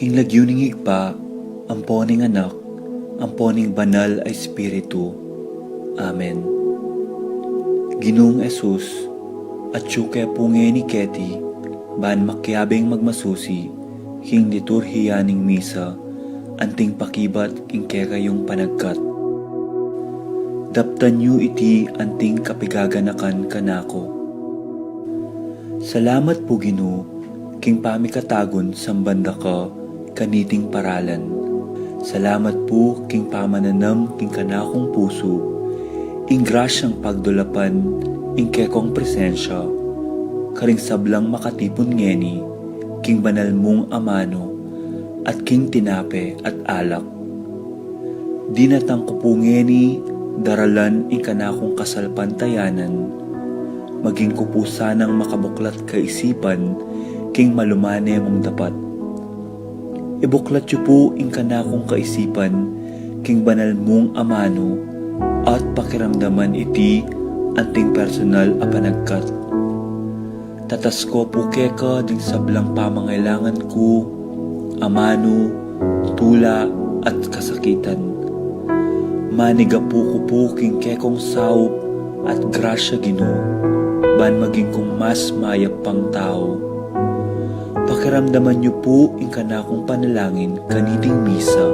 King lagyuning higpa, amponing anak, amponing banal ay Espiritu. Amen. Ginoong Esus, at syuke punge ni Keti, ban makyabing magmasusi, king liturhiyaning misa, anting pakibat king kayong panagkat. Daptan yu iti anting kapigaganakan kanako. Salamat po Ginoo, king pamikatagon sambanda ka, kaniting paralan. Salamat po king pamananam king kanakong puso, ing grasyang pagdulapan, ing kekong presensya, karing sablang makatipon ngeni, king banal mong amano, at king tinape at alak. Dinatang ko po ngeni, daralan ing kanakong kasalpantayanan, maging ko po sanang makabuklat kaisipan, king malumane mong dapat. Ibuklat yu po ing kanakong kaisipan, king banal mong amano, at pakiramdaman iti anting personal a panagkat. Tatas ko po keka ding sablang pamangailangan ko, amano, tula at kasakitan. Maniga po ko king kekong saup at grasya Ginoo, ban maging kong mas mayap pang tao. Pakiramdaman niyo po ing kanakong panalangin kaniting misa.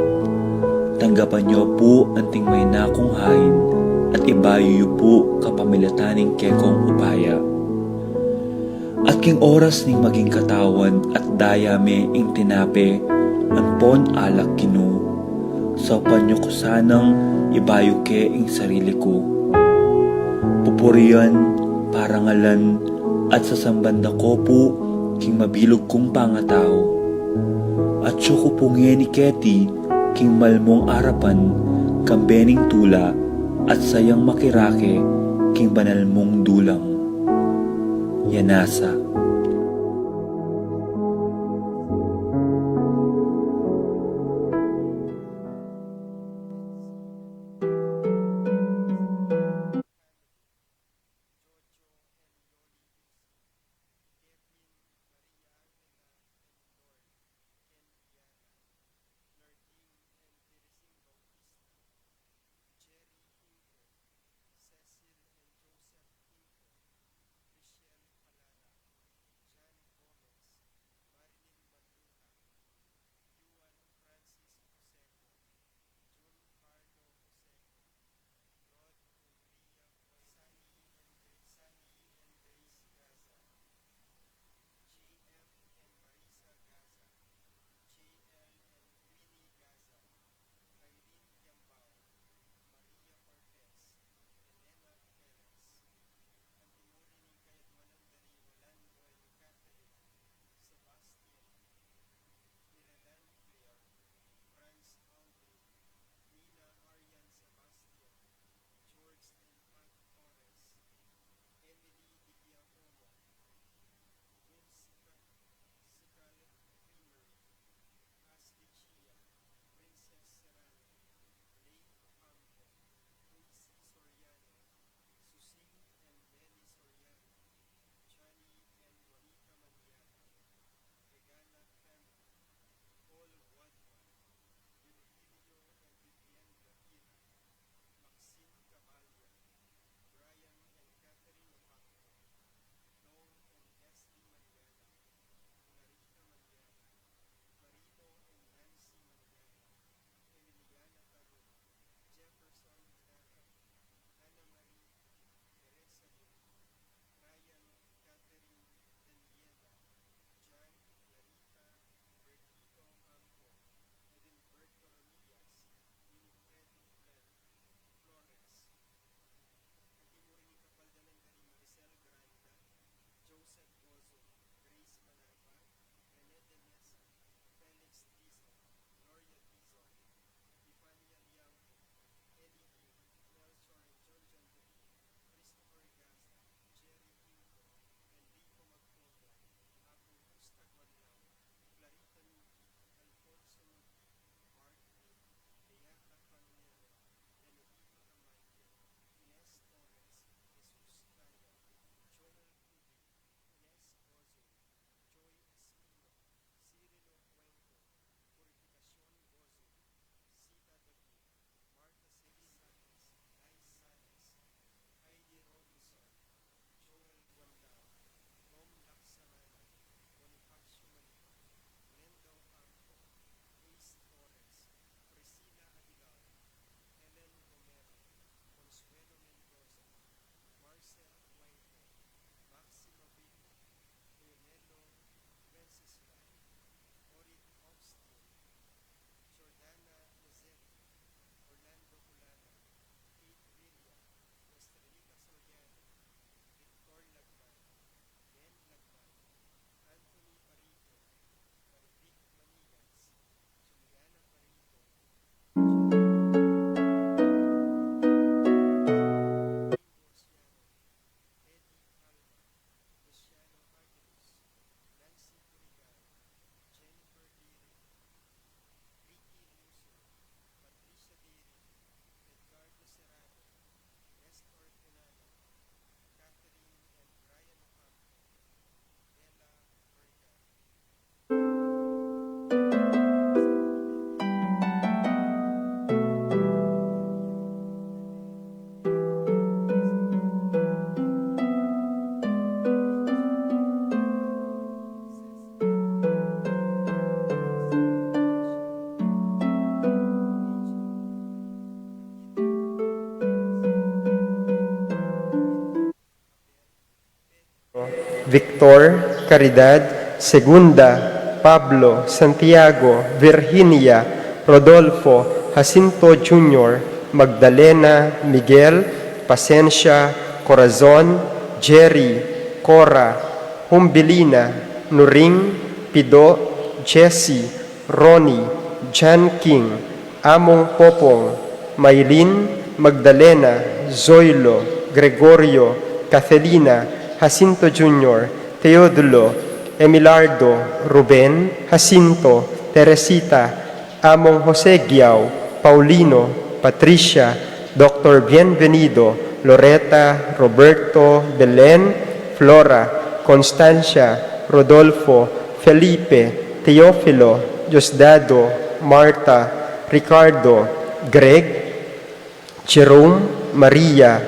Tanggapan niyo po anting may nakong hain at ibayo niyo po kapamilataning kekong upaya. At king oras ning maging katawan at dayame ing tinape, ampon alak Ginoo. Saupan niyo ko sanang ibayo ke ing sarili ko. Pupurian, parangalan, at sasambanda ko po king mabilog kong pangatao. At siyo ko pungye ni Keti, king malmong arapan, kambening tula, at sayang makirake, king banal mong dulang. Yanasa. Victor, Caridad, Segunda, Pablo, Santiago, Virginia, Rodolfo, Jacinto Jr., Magdalena, Miguel, Pasencia, Corazon, Jerry, Cora, Humbilina, Nuring, Pido, Jessie, Ronnie, Jan King, Among Popong, Maylin, Magdalena, Zoilo, Gregorio, Cathelina, Jacinto Jr., Teodulo, Emilardo, Ruben, Jacinto, Teresita, Among Jose Giao, Paulino, Patricia, Dr. Bienvenido, Loretta, Roberto, Belen, Flora, Constancia, Rodolfo, Felipe, Teofilo, Diosdado, Marta, Ricardo, Greg, Jerome, Maria,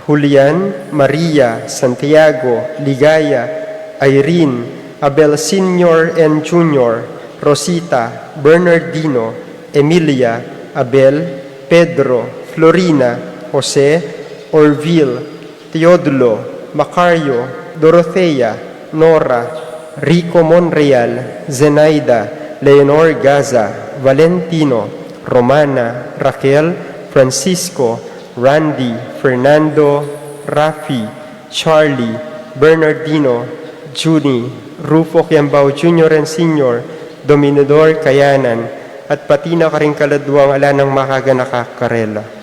Julian, Maria, Santiago, Ligaya, Irene, Abel Sr. and Jr., Rosita, Bernardino, Emilia, Abel, Pedro, Florina, Jose, Orville, Teodulo, Macario, Dorothea, Nora, Rico Monreal, Zenaida, Leonor Gaza, Valentino, Romana, Raquel, Francisco, Randy, Fernando, Rafi, Charlie, Bernardino, Junie, Rufo Quiambao Jr. and Sr., Dominador Kayanan, at pati na karing kaladwang ala ng makaganakakarela.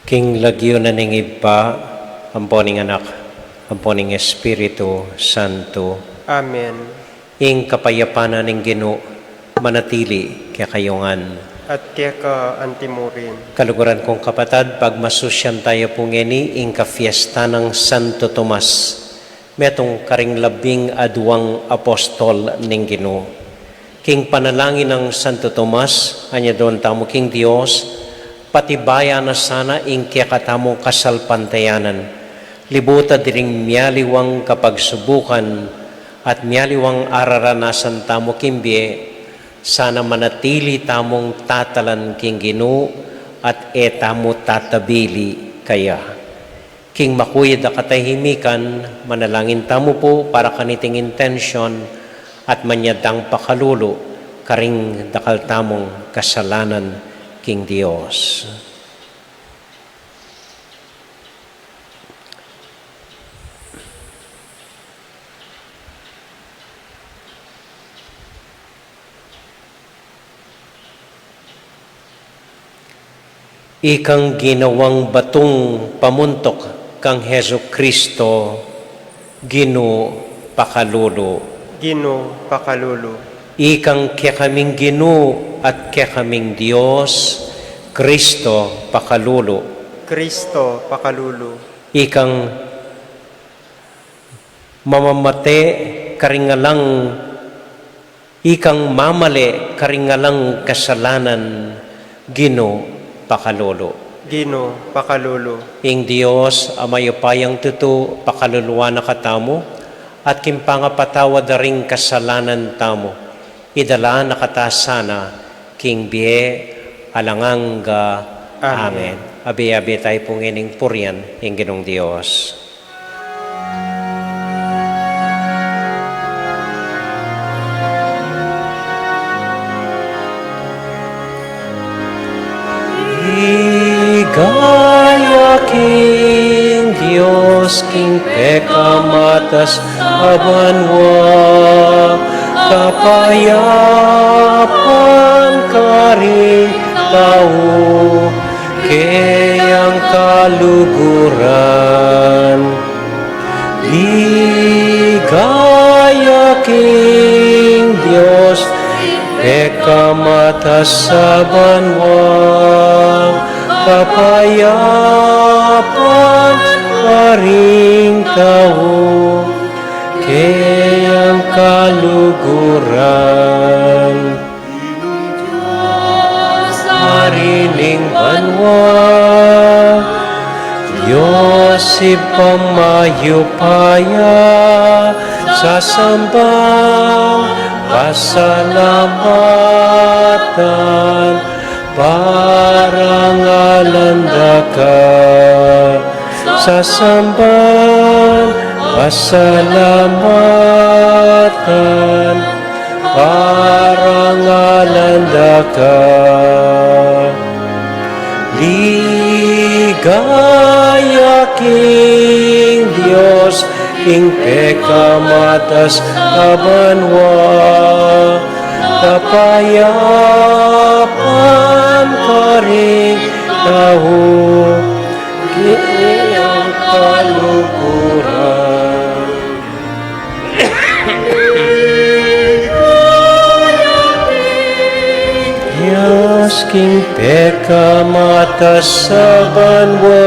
King lagyo na ning iba, amponing anak, amponing Espiritu Santo. Amen. Ing kapayapana ning Ginoo manatili kaya kayongan. At kaya ka antimurin. Kaluguran kong kapatad, pagmasusyan tayo po ngeni ing kafiesta ng Santo Tomas. Metong karing labing adwang apostol ning Ginoo. King panalangin ng Santo Tomas, anya doon tamo king Dios, patibaya na sana ing kaya katamo kasalpantayanan. Libuta diring miyaliwang kapagsubukan at miyaliwang araranasan tamo kimbie, sana manatili tamong tatalan king Ginoo at etamo tatabili kaya. King makuyad na katahimikan, manalangin tamo po para kaniting intensyon at manyadang pakalulo karing dakal tamong kasalanan king Dios. Ikang ginawang batong pamuntok kang Hesu Kristo, Ginoo pakalulo. Ginoo pakalulu. Ikang kaya kaming Ginoo at kaya kaming Diyos, Kristo pakalulo. Kristo pakalulu. Ikang mamamate karingalang, ikang mamale karingalang kasalanan, Ginoo pakalolo. Ginoo pakalulu. Ing Dios amayupayang tutu pakaluluwa na katamo at kimpangapatawa da ring kasalanan tamo. Idala na katasana king biye alanganga. Amen. Abi-abi tayo pong ining purian ing Ginong Dios. Gaya king Dios, king pekamatas abanwa, kapayapan karing tao, kayang kaluguran. Ligaya king Dios, pekamatas abanwa, kapayapan paring tao, kayang kaluguran. Marining banwa, Diyos ipamayupaya, sasambang pasalamatan, parangalan ka, sasamban pasalamatan, parangalan ka. Ligaya king Dios, ing pekamatas abanwa, kapayapan karing tao, kayang kaluguran. Diyos king pekamatas abanwa,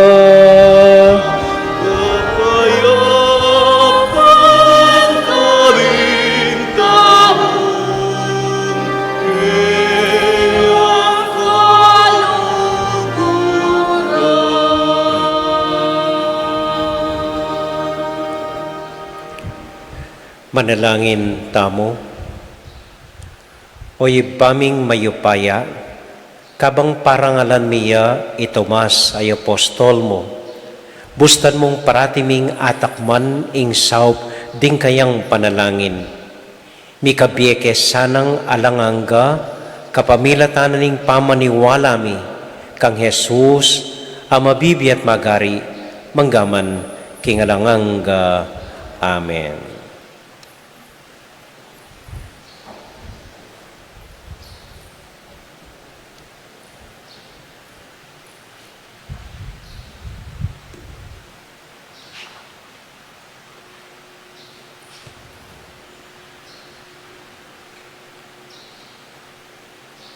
manalangin tamo. Oy baming mayupaya, kabang parangalan miya itomas ay apostol mo. Bustan mong paratiming atakman ing saup ding kayang panalangin. Mikabieke sanang alanganga kapamilatan ning pamaniwala mi kang Jesus amabibi at magari manggaman kingalanganga. Amen.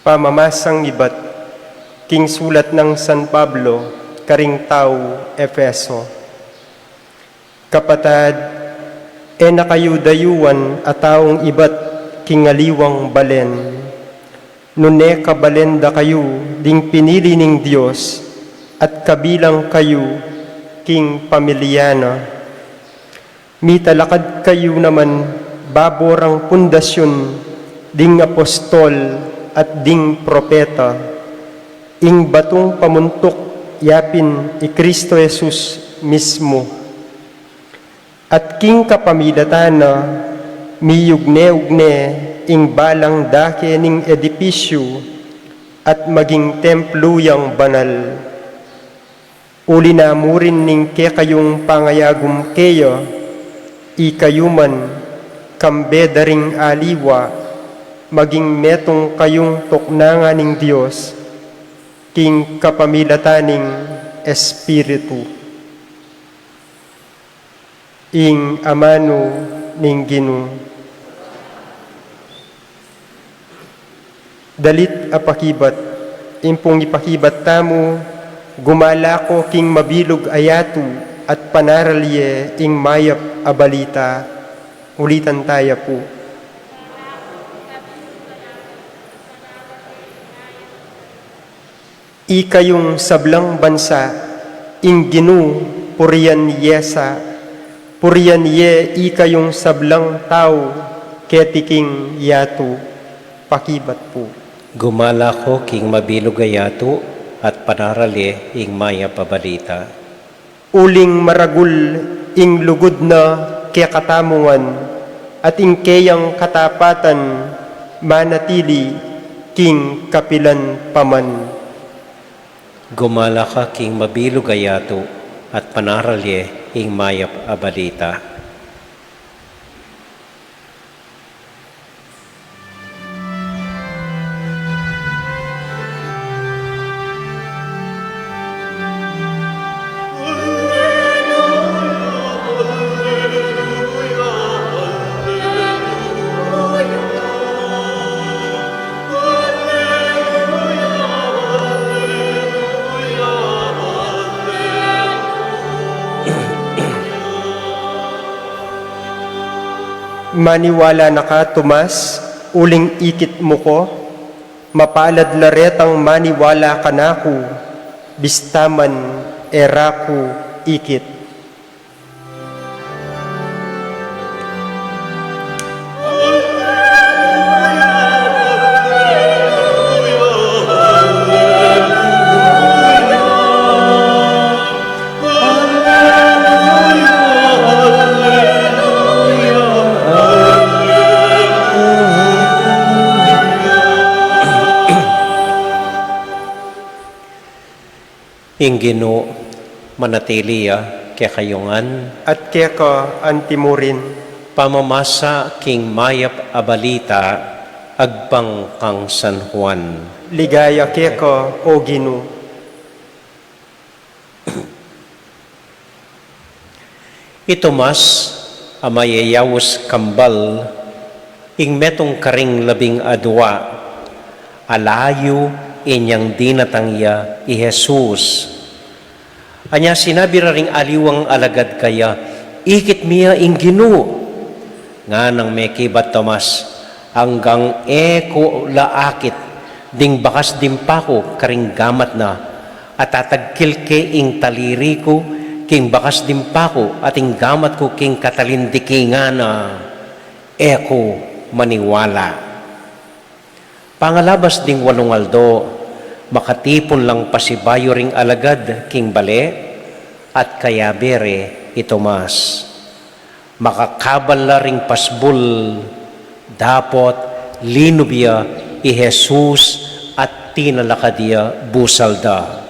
Pamamasang ibat, king sulat ng San Pablo, karing tao, Efeso. Kapatad, na kayo dayuan at taong ibat king aliwang balen. Nune kabalenda kayo ding pinili ning Diyos at kabilang kayo king pamilyana. Mitalakad kayo naman baborang pundasyon ding apostol at ding propeta. Ing batong pamuntok yapin i Kristo Jesus mismo. At king kapamilatana, miyugne-ugne ing balang dake ning edipisyo at maging templo yang banal. Uli na murin ning ke kayong pangayagum keya, ikayuman, kambedaring aliwa, maging metong kayong toknanga ning Diyos, king kapamilataning Espiritu. Ing amano ning Ginoo. Dalit apakibat, impong ipakibat tamo, gumala ko king mabilog ayatu at panaralye ing mayap abalita. Ulitan tayo po. Ikayong sablang bansa, ing Ginoo puriyan yesa, puriyan ye ikayong sablang tao, ketiking yatu, pakibat po. Gumala ko king mabilog ayato at panarali ing maya pabalita. Uling maragul ing lugod na kaya katamungan at ing kayang katapatan manatili king kapilan paman. Gumala ka king mabilog ayato at panarali ing maya pabalita. Maniwala na ka, Tomas, uling ikit mo ko, mapalad laretang maniwala ka na ko, bistaman eraku ikit. Ing Ginoo manatili kaya kayungan At kaya ka antimurin, pamamasa king mayap abalita agpang kang San Juan. ligaya kaya ka, o Ginoo. Ito mas amayayawos kambal ing metong karing labing adwa alayo inyang dinatangya i Jesus. Anya sinabi ring aliwang alagad kaya, ikit miya ing Ginoo. Nga nang may kibat Tomas, hanggang eko laakit, ding bakas dimpako karing gamat na, at tatagkil ke ing taliri ko, king bakas dimpako, at ing gamat ko king katalindikinga na, eko maniwala. Pangalabas ding walong aldo, makatipon lang pasibayo ring alagad king bale, at kaya bere ito mas. Makakabal la ring pasbul, dapot linubya i Jesus at tinalakadya busalda.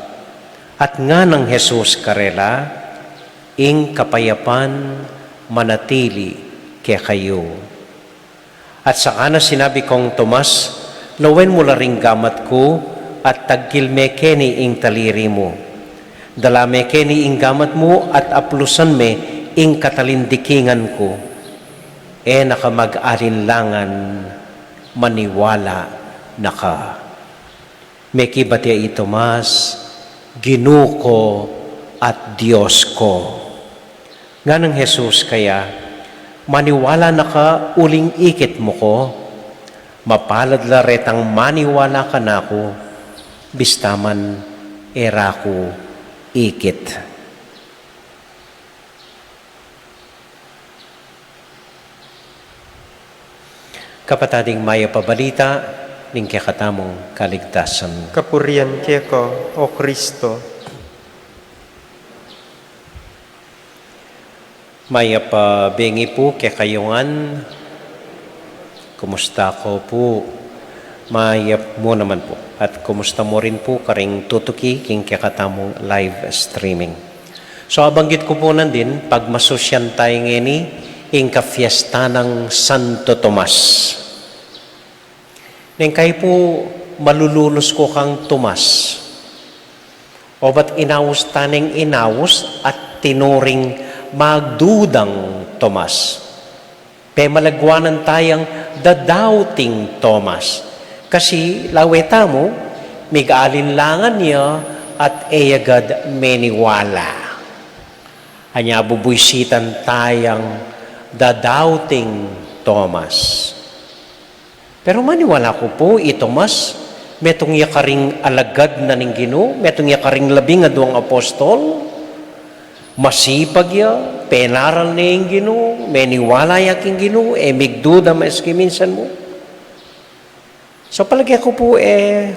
At nga ng Jesus karela, ing kapayapan manatili kaya kayo. At saka na sinabi kong Tomas, lawen mo la ring gamat ko at tagkil me keni ing taliri mo. Dala me keni ing gamat mo at aplusan me ing katalindikingan ko. Nakamag-alinlangan maniwala na ka. Meki batia ito mas, Ginoo ko at Diyos ko. Nga ng Jesus kaya, maniwala na ka uling ikit mo ko, mapalad laretang maniwala ka na ko, bistaman era ko ikit. Kapatading maya pabalita, ning kakatamong kaligtasan. Kapurian keko, O Kristo. Maya pa bengi po kekayungan. Kumusta ko po? Maya mo naman po. At kumusta mo rin po karing tutuki king kakatamong live streaming. So abanggit ko po nandin, pag masusyan tayo ngeni, ing kafiesta ng Santo Tomas. Neng kayo po malulunos ko kang Tomas. O ba't inawos taneng inawos at tinuring magdudang Tomas. Pe malagwanan tayang the doubting Thomas. Kasi laweta mo, mig-alinlangan niya at eyagad meniwala. Anya bubuysitan tayang the doubting Thomas. Pero maniwala ko po, Tomas, metong yakaring alagad na ning Ginoo, metong yakaring labing aduang apostol, masipag ya, penaral na yung Ginoo, meniwala yaking Ginoo, migduda maski minsan mo. So palagi ko po,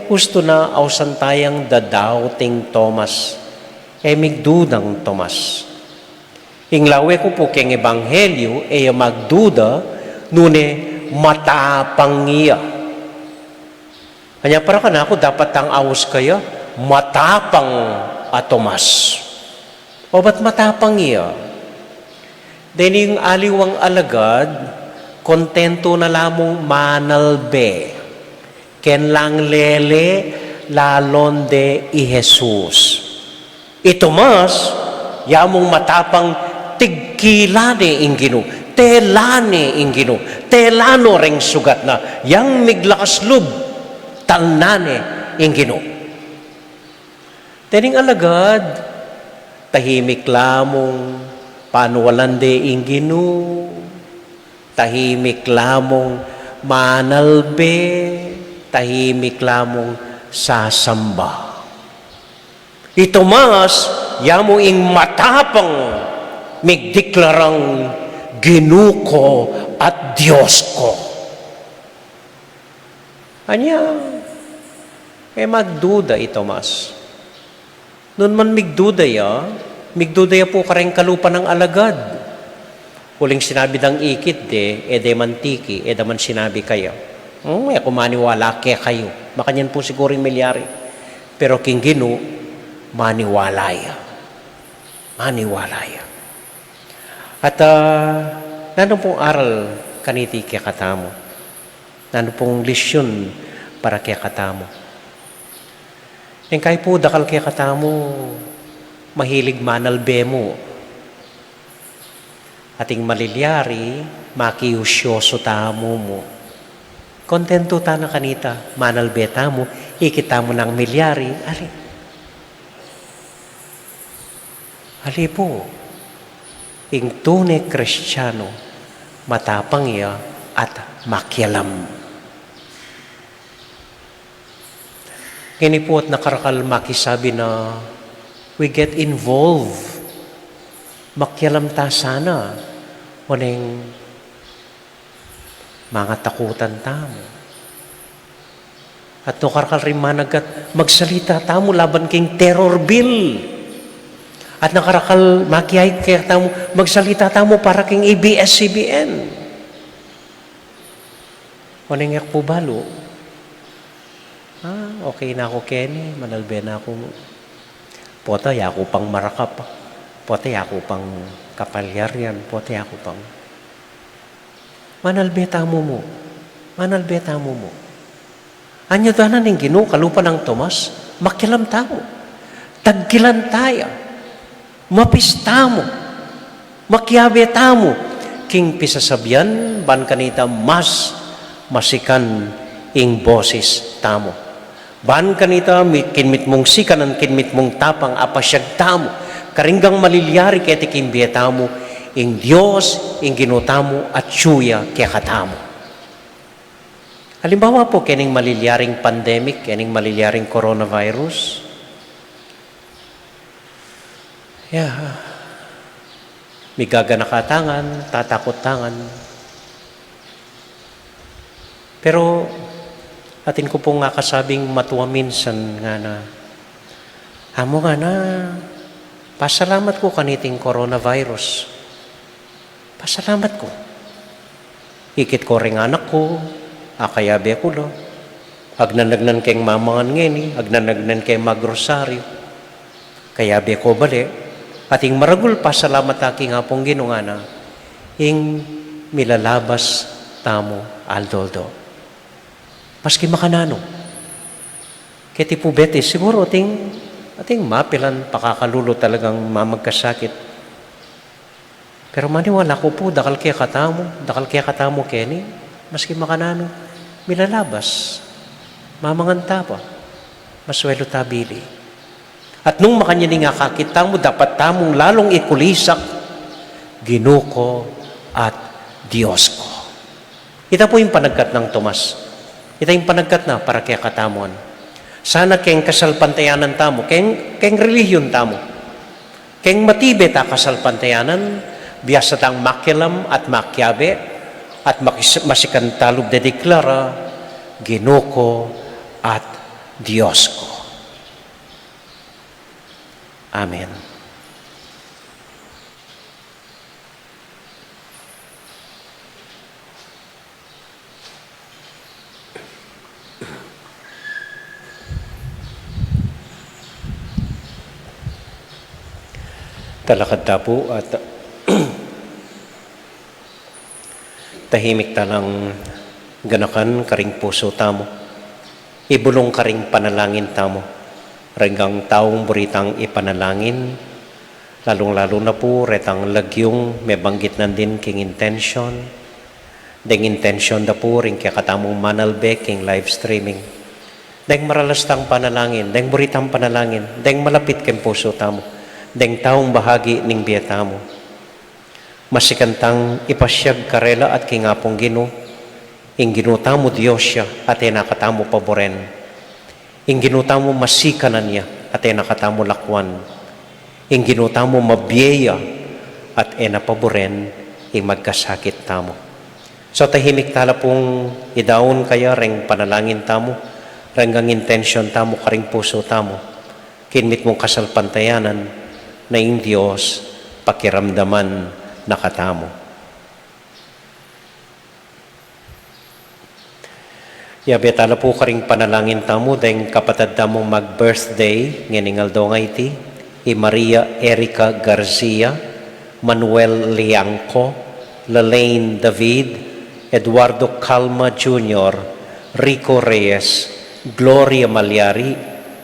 gusto na ausan tayang the doubting Thomas, migdudang Thomas. Inglawe ko po keng ebanghelyo, magduda, nune, matapang iya. Kanya para ka na ako, dapat ang awos kaya, matapang at Tomas. O ba't matapang iya? Then yung aliwang alagad, kontento na lamong manalbe. Ken lang lele, lalon de i Jesus. Tomas, yamong matapang tigkilane ing Ginoo. Telane ing Ginoo. Telano ring sugat na. Yang miglakas lub. Talnane ing Ginoo. Tening alagad, tahimik lamong panuwalande ing Ginoo. Tahimik lamong manalbe. Tahimik lamong sasamba. Tomas, yamo ing matapang migdeklarang Ginoo ko at Diyos ko. Anya, magduda Tomas. Noon man migduda ya po kareng kalupa ng alagad. Huling sinabi dang ikit de mantiki, man sinabi kayo. Ako maniwala kayo. Makanyan po siguro yung milyari. Pero king Ginoo, maniwala ya. Maniwala ya. At nandun pong aral kaniti kaya katamo. Nandun pong lesyon para kaya katamo. Yung kayo po dakal kaya katamo, mahilig manalbe mo. Ating malilyari, makiusyoso tamo mo. Kontento ta na kanita, manalbe tamo, ikita mo ng milyari, ali po. Ing tunay Kristiyano, matapang iya at makialam. Kini po at nakarakal makisabi na we get involved. Makialam ta sana. Waning mga takutan tamo. At nakarakal rin managat, magsalita tamo laban king terror bill. At nakarakal makiyay kaya tamo, magsalita tamo para king ABS-CBN. Waning yak po balo. Okay na ako, Kenny. Manalbe na ako. Pota, ako pang marakap. Pota, ako pang kapalyaryan. Pota, ako pang... Manalbe tamo mo. Manalbe tamo mo. Anyo tanan ng Ginoo, kalupa ng Tomas, makialam tamo. Tagkilan tayo. Mapista mo. Makiabe tamo. King pisasabyan, ban kanita mas masikan ing boses tamo. Ban kanita, kinmit mong sikanan, kinmit mong tapang, apasyag tamo, karinggang malilyari kaya tikimbye tamo, ing Diyos, ing ginutamo, at syuya kaya katamo. Halimbawa po, kening malilyaring pandemic, kening malilyaring coronavirus. Migaga nakatangan, tatakot tangan. Pero, atin ko pong nga kasabing matuwa minsan nga na, amo nga na, pasalamat ko kaniting coronavirus. Pasalamat ko. Ikit ko ring anak ko, akayabe ko lo. Agnanagnan kayong mamangan ngeni, agnanagnan kayong magrosaryo. Kayabe ko bali. Ating maragul pasalamat aking hapong ginungana, ing milalabas tamo aldoldo. Maski makanano. Kaya po betis, siguro ating mapilan, pakakalulo talagang mamagkasakit. Pero maniwala ko po, dakal kaya katamo, Kenny, maski makanano, milalabas, mamanganta pa, maswelo tabili. At nung makanyaning kakita mo, dapat tamong lalong ikulisak, Ginuko at Diyos ko. Ito po yung panagkat ng Tomas. Ito yung panagkat na para kaya katamuan. Sana keng kasalpantayanan tamo, keng relihiyon tamo. Keng matibe ta kasalpantayanan, biyasa tang makilam at makyabe, at masikantalog de deklara, Ginuko at Diyos ko. Amen. Talakad ta po at tahimik talang ganakan karing puso tamo. Ibulong karing panalangin tamo. Renggang taong beritang ipanalangin, lalong-lalo na po retang lagyong may banggit na din king intention, deng intention na po ring kaya katamong manalbe king live streaming, deng maralastang panalangin, deng beritang panalangin, deng malapit king puso tamo, deng taong bahagi ning biyata mo. Masikantang ipasyag karela at kingapong Gino, ing ginutamo Diyos siya at nakatamo paboren. Ing ginutamo masikanan niya at nakatamo lakwan. Ing ginutamo mabiyaya at napaboren ing magkasakit tamo. So tahimik tala pong idaon kaya ring panalangin tamo, renggang intention tamo karing puso tamo. Kinmit mong kasalpantayanan na ing Diyos pakiramdaman nakatamo. Yabetala po karing panalangin tamo dahil kapatid tamo mag-birthday nganing aldong iti Maria Erica Garcia, Manuel Liangco, Lalaine David, Eduardo Calma Jr., Rico Reyes, Gloria Malyari,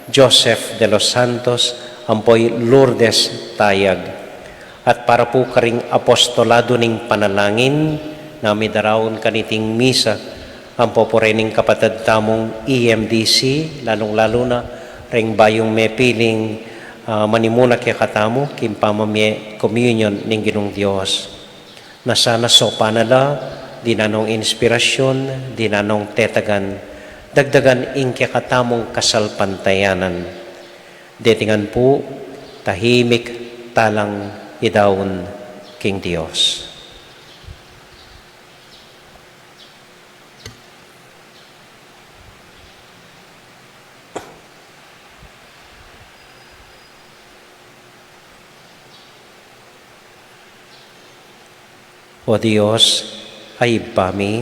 Joseph de los Santos, ampoy Lourdes Tayag. At para po karing apostolado ning panalangin na midarawon kaniting misa, ang poporening kapatid tamong EMDC, lalong-lalo na ring bayong may piling manimuna kaya katamo, kimpamamye communion ning Ginong Diyos. Na sana sopanala, dinanong inspirasyon, dinanong tetagan, dagdagan ing kaya katamong kasalpantayanan. Detingan po, tahimik talang idawon king Diyos. O Diyos, ay bami,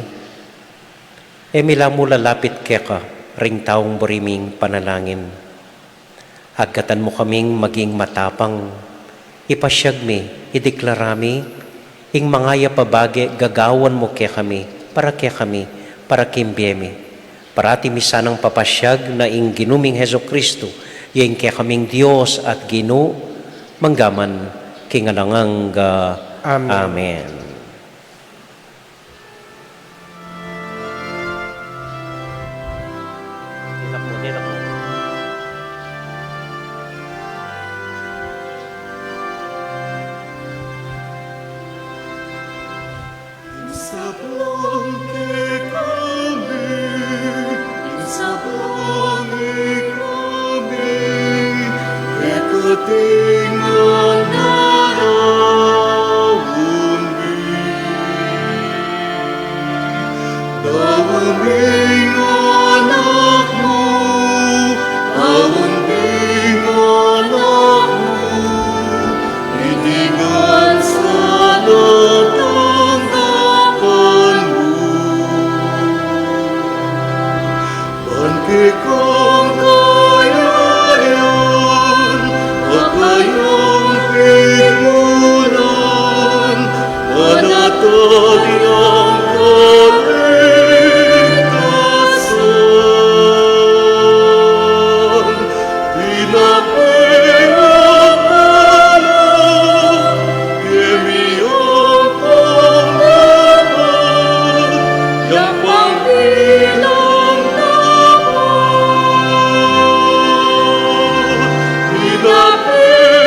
mila mo lalapit keka ring taong buriming panalangin. Agkatan mo kaming maging matapang, ipasyag mi, ideklarami, ing mangaya pabage gagawan mo kaya kami, para kimbiyemi. Parati misanang papasyag na ing ginuming Heso Kristo, yung kaya kaming Diyos at Ginu, manggaman kingalangang Amen. Amen. Nila po. Tawagin anak mo, tawagin anak mo, itigan sa natanggapan mo. Pangkikang kayayan, akayang higmulan, panatag ang kaligtasan. Pinapilang anak, gemiyong panglaban, yang pangbilang dapat. Pinapilang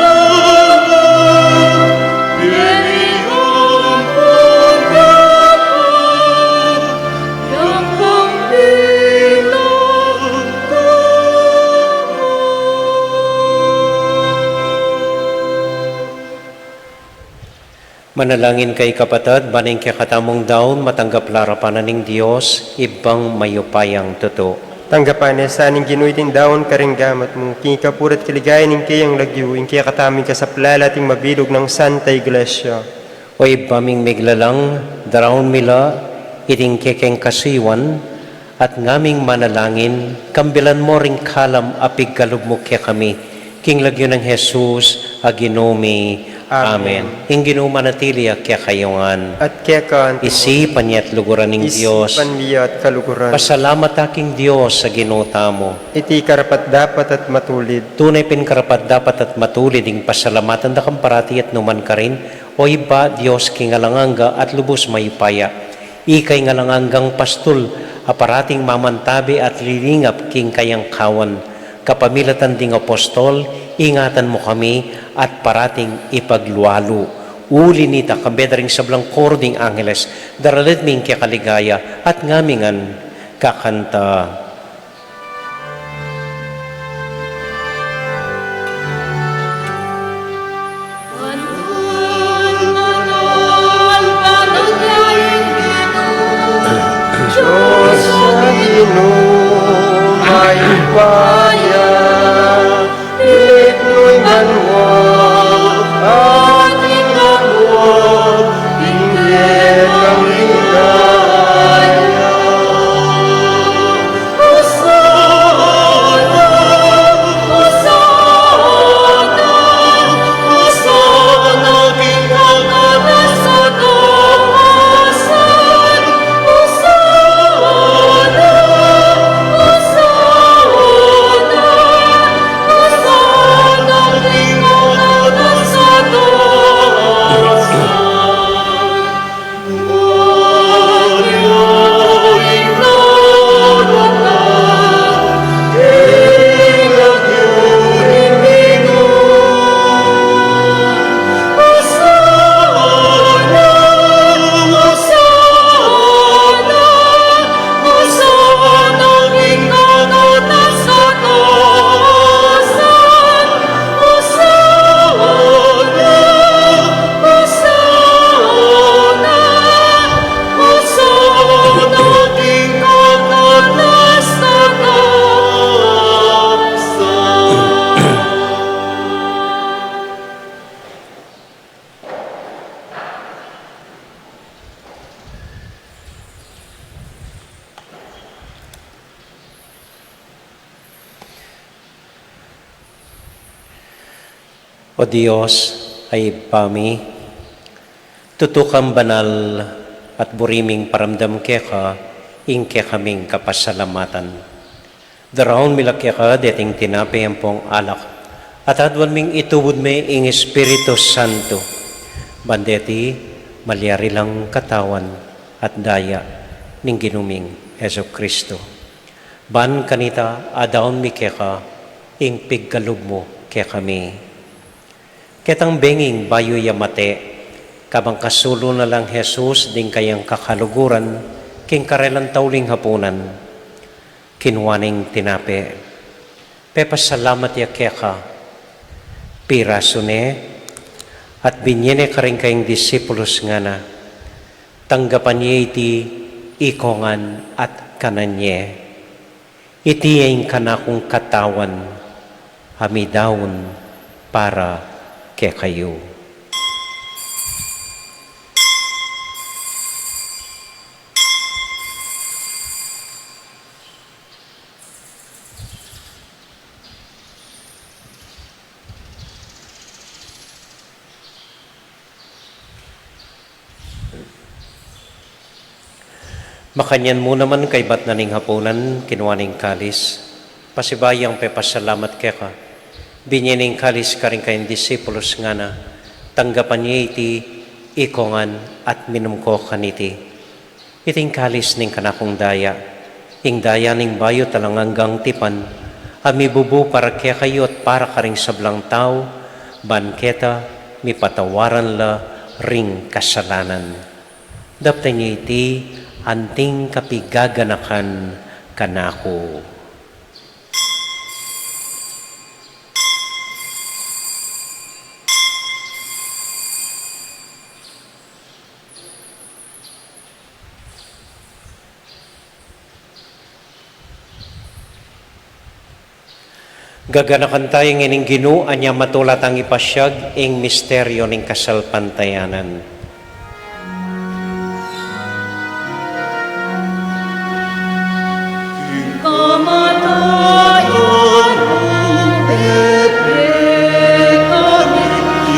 anak, gemiyong panglaban, yang pangbilang Manalangin kay kapatid, baning kaya katamong daon, matanggap larapanan ng Diyos, ibang mayupayang totoo. Tanggapan sa aning ginuiting daon karinggamat mo, king kapurat kaligayan ng kayang lagyo, ing kaya kataming kasaplala ting mabilog ng Santa Iglesia. O ibaming miglalang, darawon mila, iting kekeng kasiwan, at ngaming manalangin, kambilan mo ring kalam apig galub mo kaya kami, king lagyo ng Jesus, aginomi. Amen. Ing ginumanatili kaya kayongan. At kaya ka, Isipan niya at luguran ng Diyos. isipan niya at kaluguran. Pasalamat aking Diyos sa ginuta mo. Iti karapat dapat at matulid. Tunay pinkarapat dapat at matulid ing pasalamatan da kamparati at numan ka rin. O iba, Diyos kingalanganga at lubos mayupaya. Ikay ngalanganggang pastol, aparating mamantabi at lilingap king kayang kawan. Kapamilatan ding apostol, ingatan mo kami at parating ipagluwalo. Uli nita kambedring sablang kording angeles, daralit ming kaya kaligaya at ngamingan kakanta. Diyos na Ginoo, may upaya, pilit mo'y manuwag, ating nabuwag, ingit ang ligaya. Hosanna, Hosanna, Hosanna, King kaganas sa taasan. Hosanna, Hosanna, Hosanna, King kaganas sa taasan. Mayaing nauna, King of Yuring Ginoo. Hosanna, Hosanna, Hosanna, King kaganas sa taasan. Hosanna, Hosanna, Hosanna, King kaganas sa taasan. O Diyos ay pami, tutukang banal at buriming paramdam kaya ka, ing kaya kaming kapasalamatan. Darawon mila kaya ka, deting tinapi ang pong alak, at adwan ming itubod me ing Espiritu Santo. Bandeti, malyari lang katawan at daya ning ginuming Heso Kristo. Ban kanita, adaon mi kaya ka, ing piggalub mo kaya kami. Ketang benging bayo yamate, kabang kasulo na lang Jesus ding kayang kakaluguran, king karelang tauling hapunan, kinwaning tinape. Pepasalamat ya keka, pirasune, at binyene ka rin kayong disipulos nga na, tanggapan niya iti ikongan at kananye. Itiyain ka na kong katawan, hamidawon para kay kayo. Makanyan mo naman kay bat naning hapunan, kinuwaning kalis. Pasibayang pepasalamat kaya ka. Binyaning kalis ka rin kayong disipulos nga na. Tanggapan niya iti ikongan at minum ko kaniti. Iting kalis ning kanakong daya. Ing daya ning bayo talang hanggang tipan. Amibubu para kaya kayo at para ka ring sablang tao. Banketa, mipatawaran la ring kasalanan. Daptay niya iti anting kapigaganakan kanako. Gaganakan tayo ng Ginoo anya matulat ang ipasyag ing misteryo ning kasalpantayanan. Kamatayan mo, kami,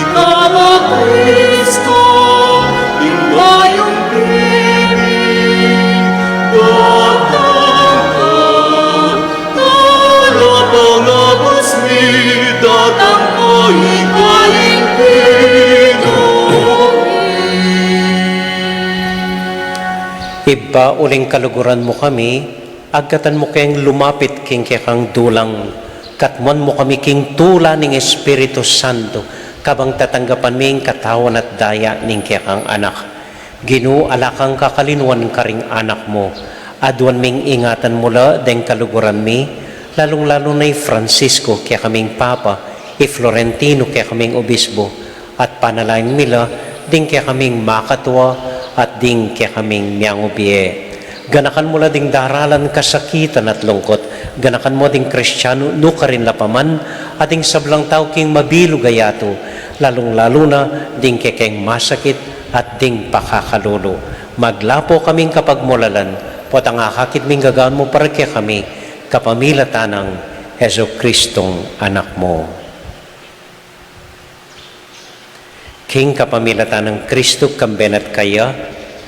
ikaw ang Kristo, imbayong pibig, datang ka, talapang abasmi, datang ka, ikaling Iba uling kaluguran mo kami, agatan mo kayong lumapit king kang dulang, katmuan mo kami king tula ning Espiritu Santo, kabang tatanggapan ming katawan at daya ning kang anak. Ginoo, alakang kakalinuan karing anak mo, aduan ming ingatan mula deng kaluguran mi, lalong-lalo na Francisco kaya kaming Papa, Florentino kaya kaming Obispo, at panalain mila, ding kaya kaming makatwa, at ding kaya kaming miyangubie. Ganakan mo la ding daralan kasakitan at lungkot. Ganakan mo ding Kristiyano no ka rin lapaman at ding sablang tao king mabilo gayato. Lalong-lalo na ding kekeng masakit at ding pakakalulo. Maglapo kaming kapag mulalan. Pot ang akakit ming gagaan mo para kaya kami kapamilatan ng Heso Kristong anak mo. King kapamilatan ng Kristo kambenat kaya,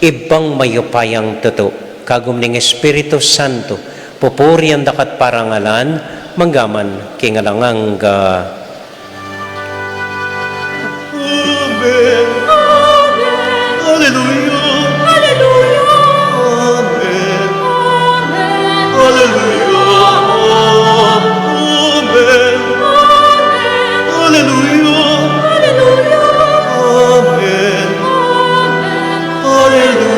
ibang mayupayang tuto, kagum ning Espiritu Santo, pupuri ang dakat parangalan, manggaman kingalanganga. Amen. Amen. Hallelujah. Hallelujah. Amen. Amen. Hallelujah. Amen. Amen. Hallelujah. Hallelujah. Amen. Amen. Hallelujah.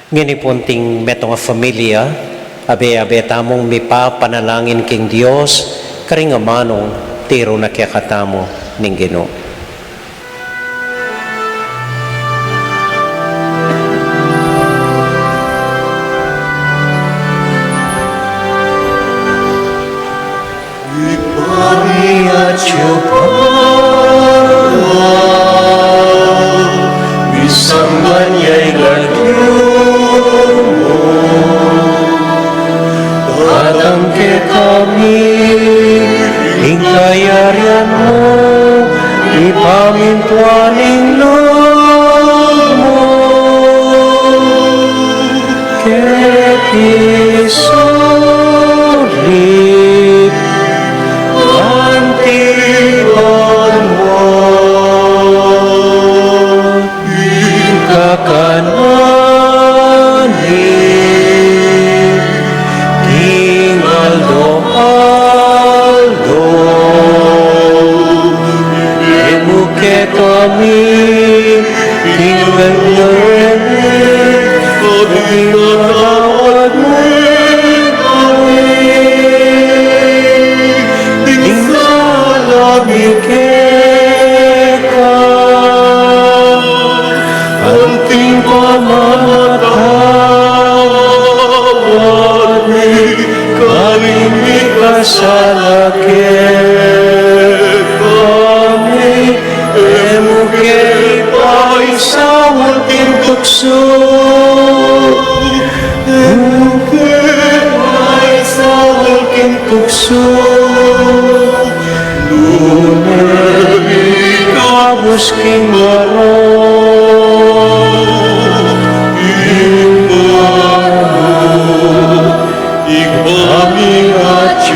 Ngini punting metong familia, abe-abe tamong mipa panalangin king Dios, karing amanong tiro na kaya katamo ning Ginoo. Ipaniat siya pa, bisamban niya'y lagyan mo. Datang ke kami, Hingayarian mo, ipamintuaning loob mo, kekisulip, antipan mo, kakanan, tinggal Aldo, emuke kami, tinggal Tinggalawad mo kami, tinggalawad mo kami, tukso. Ay sa aking tukso, Ikabos king maron. Ikbaming at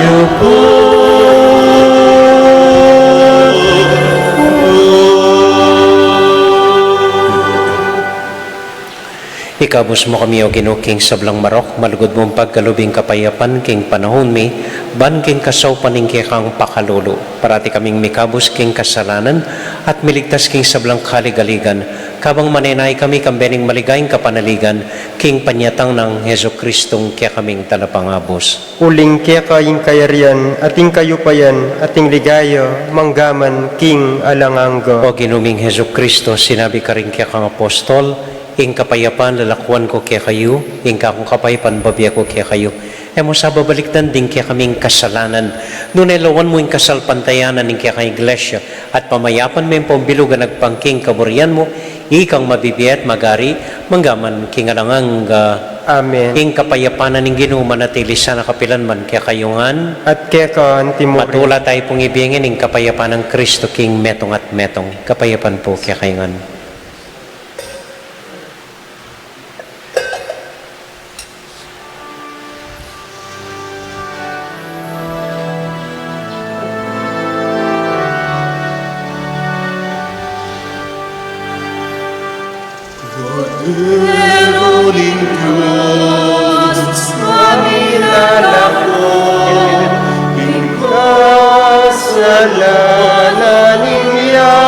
Ikabos mo kami o Ginoo king sablang marok, malugod mong pagkalubing kapayapan king panahon mi, ban king kasaw paning kang pakalulu. Parati kaming mikabos king kasalanan at miligtas king sablang kaligaligan. Kabang manenay kami kambening maligayang kapanaligan, king panyatang ng Heso Kristong kaya kaming talapangabos. Uling kaya kayong kayarian, ating kayupayan, ating ligaya, manggaman, king alangangga. O Ginuming Heso Kristo, sinabi ka rin kaya kang apostol, ing kapayapan lalakwan ko kaya kayo, ing kakong kapayapan babiya ko kaya kayo. Mo sa babaliktan din kaya kaming kasalanan. Nung elawan mo ing kasalpantayanan ing kaya kang iglesia at pamayapan mo yung pambilugan nagpangking kaburian mo, ikang mabibiyat magari, manggaman king alangang Amen. ing kapayapanan ning Ginoo manatili sa nakapilan man kaya kayungan. At kaya ka antimuri. Matula tayo pong ibingin ing kapayapan ng Kristo king metong at metong. Kapayapan po kaya kayungan. Meron Diyos, maminalako, Kasalanan niyato,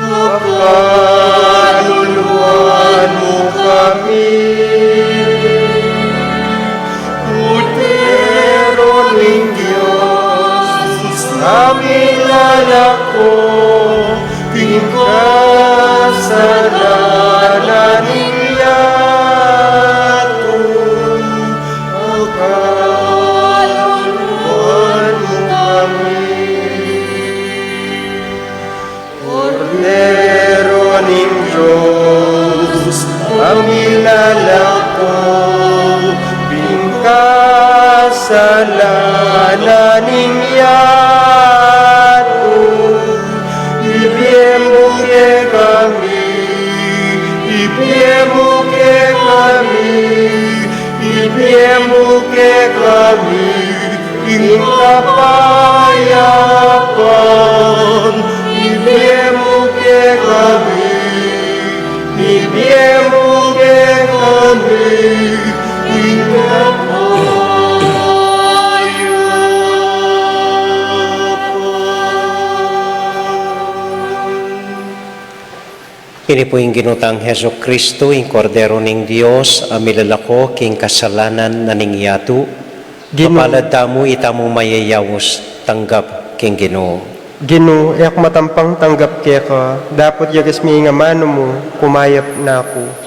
makaluluan mo kami. Meron ng Diyos, aming lalako, kasalanan niyato, makaluluan mo kami. Kordero ng Diyos, aming lalako, kasalanan niyato, ibiembuke kami, ibiembuke kami, ibiembuke kami, ing kapayapan, ibiembuke kami, ibiembuke kami, ing Kini po yung ginutang Heso Kristo, yung kordero ng Diyos, amilalako king kasalanan na ningyatu. Mapalad tamo itamo mayayawos, tanggap king Ginoo. Ginoo, yak matampang tanggap kaya ka, dapat yagas mi nga mano mo, kumayap na ako.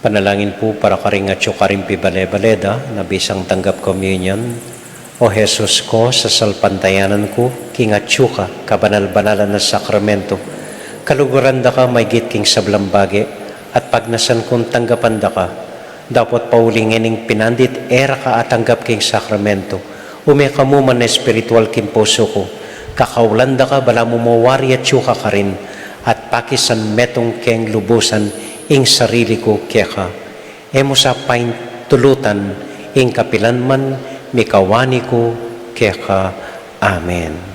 Panalangin po para karing at karing pibale-baleda na bisang tanggap communion. O Jesus ko, sa salpantayanan ko, king atsuka, kabanal-banalan na sakramento, kaluguran da ka may king sablambage, at pagnasan kong tanggapan da ka, dapat paulingin ng pinandit, era ka at tanggap king sakramento, umeka mo man na spiritual king puso ko, kakaulan da ka, bala mo mawari at tsuka ka rin, at pakisan metong keng lubusan, ing sarili ko kaya ka. Emo sa pain tulutan, ing kapilan man, mikawani ko kaya ka. Amen.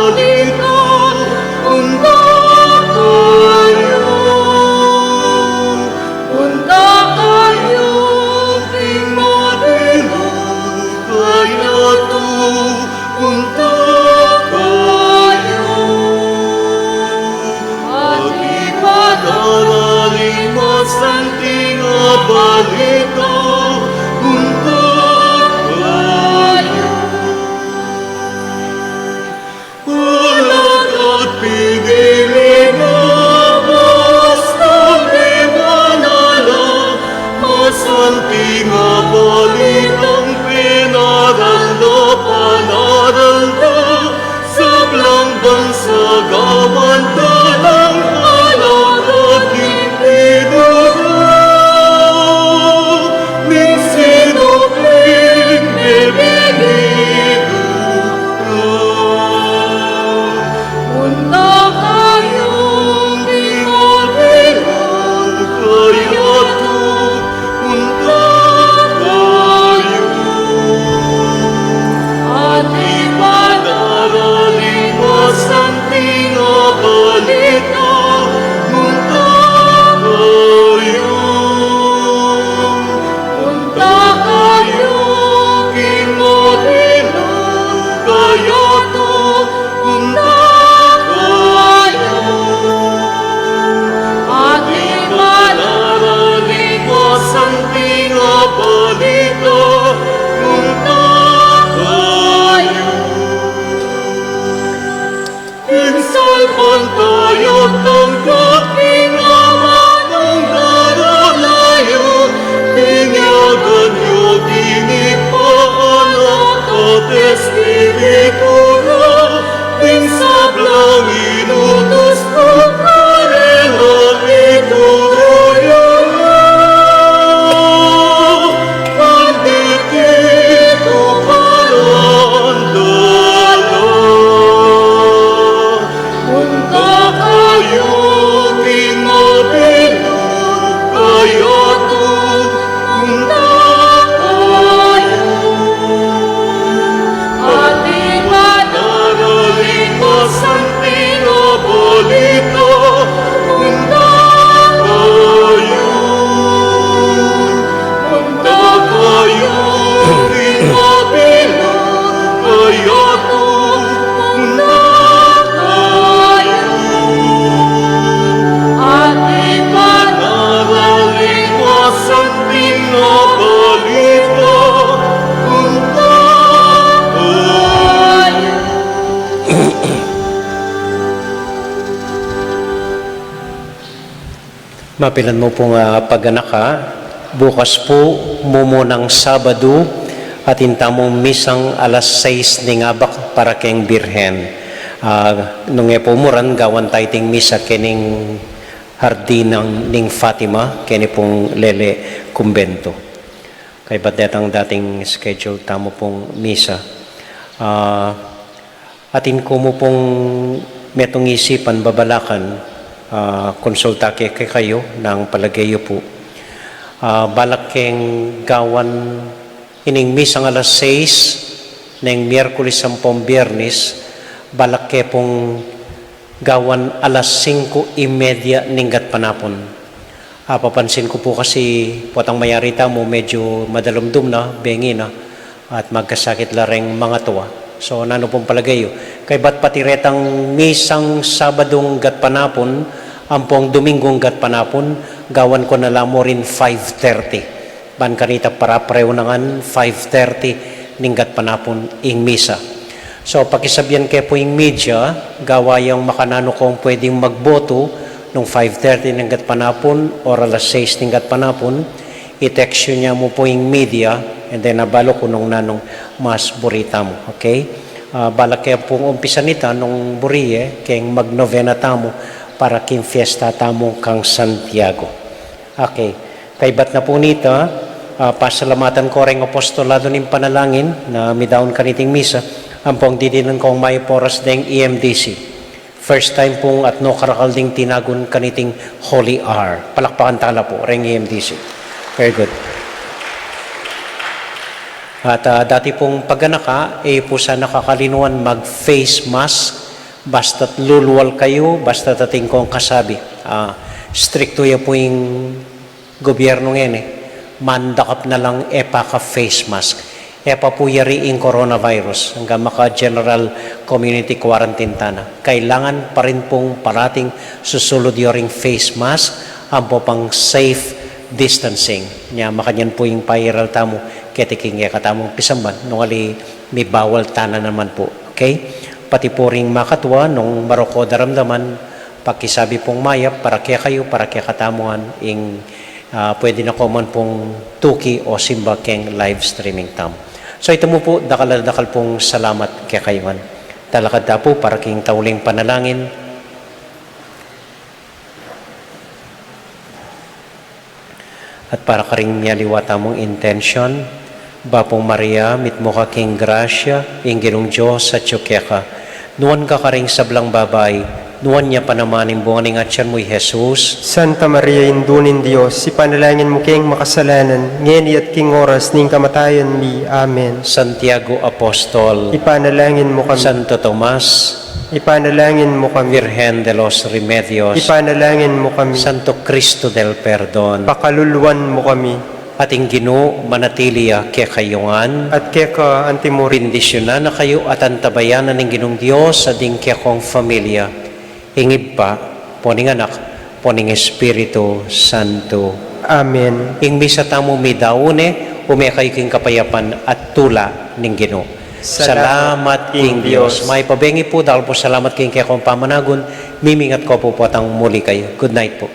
balita, punta kayo. Punta kayo, King Marilong Kayato, punta kayo. At ipadaraling masanting balita, punta kayo. Walang at pigilin na basta may manala, masanting balitang pinaral na panaral na, sablang bansa gawan talang alam at ipinuro. Ning sinupling bibinigo ka. Punta kayo, King Marilong Kayato, punta kayo. At ipadaraling masanting balita, punta kayo. Punta kayo, King Marilong Kayato, punta kayo. At ipadaraling masanting balita, punta kayo. Insalpan tayo tangkap kinaman ng daralayo, tinyagan niyo tinipaanak at espiritura, ting sablang inutos ko karelang ituloyan mo. Pagditito parandala, punta kayo, King Marilong Kayato, punta kayo. At ipadaraling masanting balita, punta kayo. Punta kayo, King Marilong Kayato, punta kayo. At ipadaraling masanting balita, punta kayo. Mapilan mo pong pag-anak ha. Bukas po, mumunang Sabado, at intamong misang alas 6 ng abak para keng Birhen. Nung po muran, gawan tayo ting misa kening hardinang ning Fatima, kini pong Lele Kumbento. Kay ba't ang dating schedule, tamo pong misa. Atin ko mo pong metong isipan, babalakan, konsulta kay kayo ng palagayo po. Balak keng gawan ining misang alas 6 ng Miyerkules 10 Biyernes, balak ke pong gawan alas 5:30 ninggat panapon. Papansin ko po kasi potang mayarita mo medyo madalumdum na, bengi na, at magkasakit lareng mga tuwa. So nano pong palagayo. Kay ba't patiretang misang Sabadong gat panapon, ampong Domingong gat panapon, gawan ko na lang mo rin 5:30. Ban kanita para pareho nangan 5:30 ninggat panapon ing misa. So pakisabyan kayo po yung media, gawa yung makanano kung pwedeng magboto nung 5:30 ninggat panapon or alas 6 ninggat panapon, i-text yun niya mo po yung media, and then nabalo ko nung nanong mas burita mo. Okay? Balak kayo pong umpisa nita nung buriye, kayong magnovena tamo para king fiesta tamo kang Santiago. Okay. Kay bat na po nita, pasalamatan ko rin apostolado ng panalangin na midaon kaniting misa, ang pong didinan kong may poras deng EMDC. First time pong at no karakalding tinagon kaniting Holy Hour. Palakpakan tala po, ring EMDC. Very good. At dati pong pagganaka, po sa nakakalinuan mag-face mask Basta't luluwal kayo, basta't ating kong kasabi. Stricto ya po yung gobyerno ngayon eh. Mandakap na lang epa ka face mask. Epa po yari yung coronavirus hanggang maka-general community quarantine tana. Kailangan pa rin pong parating susulod yung face mask ang po pang safe distancing. Nya makanyan po yung pairal tamo ketiking katamong pisamban nung ali may bawal tana naman po. Okay? Pati po ring makatwa nung maroko daramdaman pakisabi pong mayap para kaya kayo, para kaya katamuan ing pwede na common pong tuki o simba keng live streaming tam. So ito mo po, dakal pong salamat kaya kayuan. Talakad na po para king tauling panalangin. At para ka rin niyaliwata mong intention, Bapong Maria, mitmo ka king grasya, ing ginong Diyos sa tsukeka. Nuwan ka ring sablang babay, nuwan niya panamaning bunganing atyan mo'y Jesus. Santa Maria, indunin Diyos, ipanalangin mo king makasalanan, ngeni at king oras ning kamatayan mi. Amen. Santiago Apostol, Ipanalangin mo kami. Santo Tomas, Ipanalangin mo kami. Virgen de los Remedios, Ipanalangin mo kami. Santo Cristo del Perdon, Pakaluluwan mo kami. ating Ginoo manatiliya kaya kayungan. At keka antimuri. Bendisyonan na kayo at antabayanan ng Ginong Diyos sa ding kaya kong familia. Ingid pa, poning anak, poning Espiritu Santo. Amen. Ing misa tamo mi daune, umekay king kapayapan at tula ng Ginoo. Salamat king Diyos. May pabengi po, dahil po salamat king kaya kong pamanagon, mimingat ko po potang muli kayo. Good night po.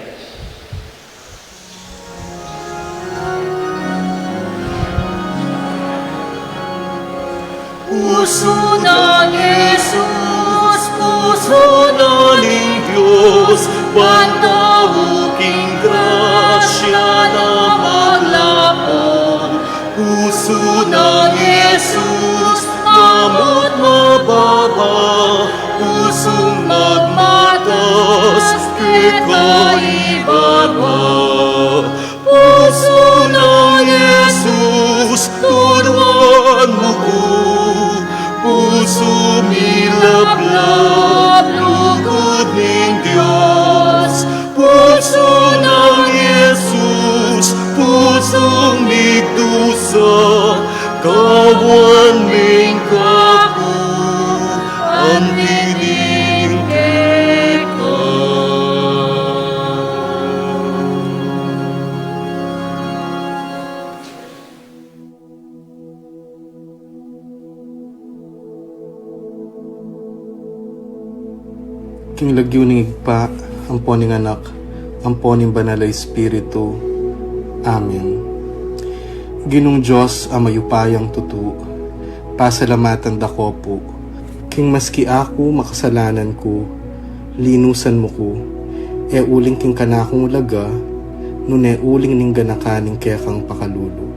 Puso ng Jesus, puso ng Diyos, pantawuking grasya na maglapon. Puso ng Jesus, namot mababa, pusong magmatas, kikaibaba. Puso ng Jesus, turuan mo ko, puso milablab, lugod ng Diyos. Puso ng Jesus, pusong migdusa, kawan ming kaku, ang tining keka. King lagyo ning igpa, ampo ning anak, ampo ning banal na Espiritu. Amen. Ginong Diyos ang mayupayang tutu, pasalamatan dako po. King maski ako makasalanan ko, linusan mo ko, e uling king kanakong laga, nune uling ning ganakaning kekang pakalulu.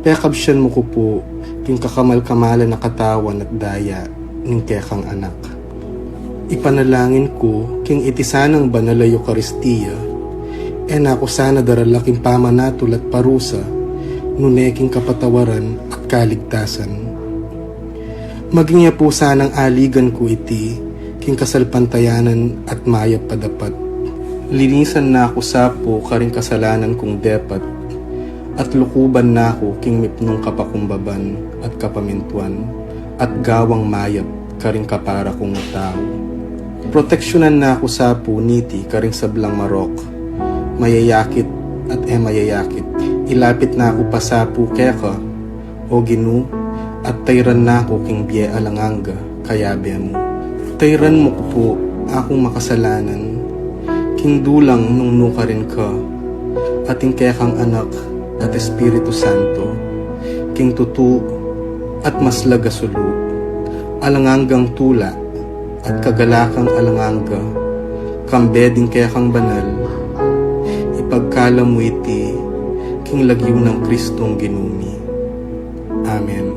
Pekabsyan mo ko po, king kakamal-kamalan na katawan at daya, ning kekang anak. Ipanalangin ko, king itisanang banal na Eucharistia, nako sana daralaking pamanatul at parusa, nuneking kapatawaran at kaligtasan. Maging niya po sanang aligan ko iti, king kasalpantayanan at mayap padapat. Linisan na ako sapo karing kasalanan kong depat, at lukuban na ako king mipnong kapakumbaban at kapamintuan, at gawang mayap karing kapara kong tao. Proteksyonan na ako sa puniti karing sablang marok, mayayakit at mayayakit. Ilapit na ako pa sa keka, o Ginu, at tayran na ako king biye alanganga, kayabe mo. Tayran mo ko po akong makasalanan, king dulang nung nuka rin ka, ating kekang anak at Espiritu Santo, king tutu at maslaga sulu, alanganggang tula, at kagalakang alanganga, kambeding kekang banal, ipagkala mo iti, king lagyo ng Kristong ginumi. Amen.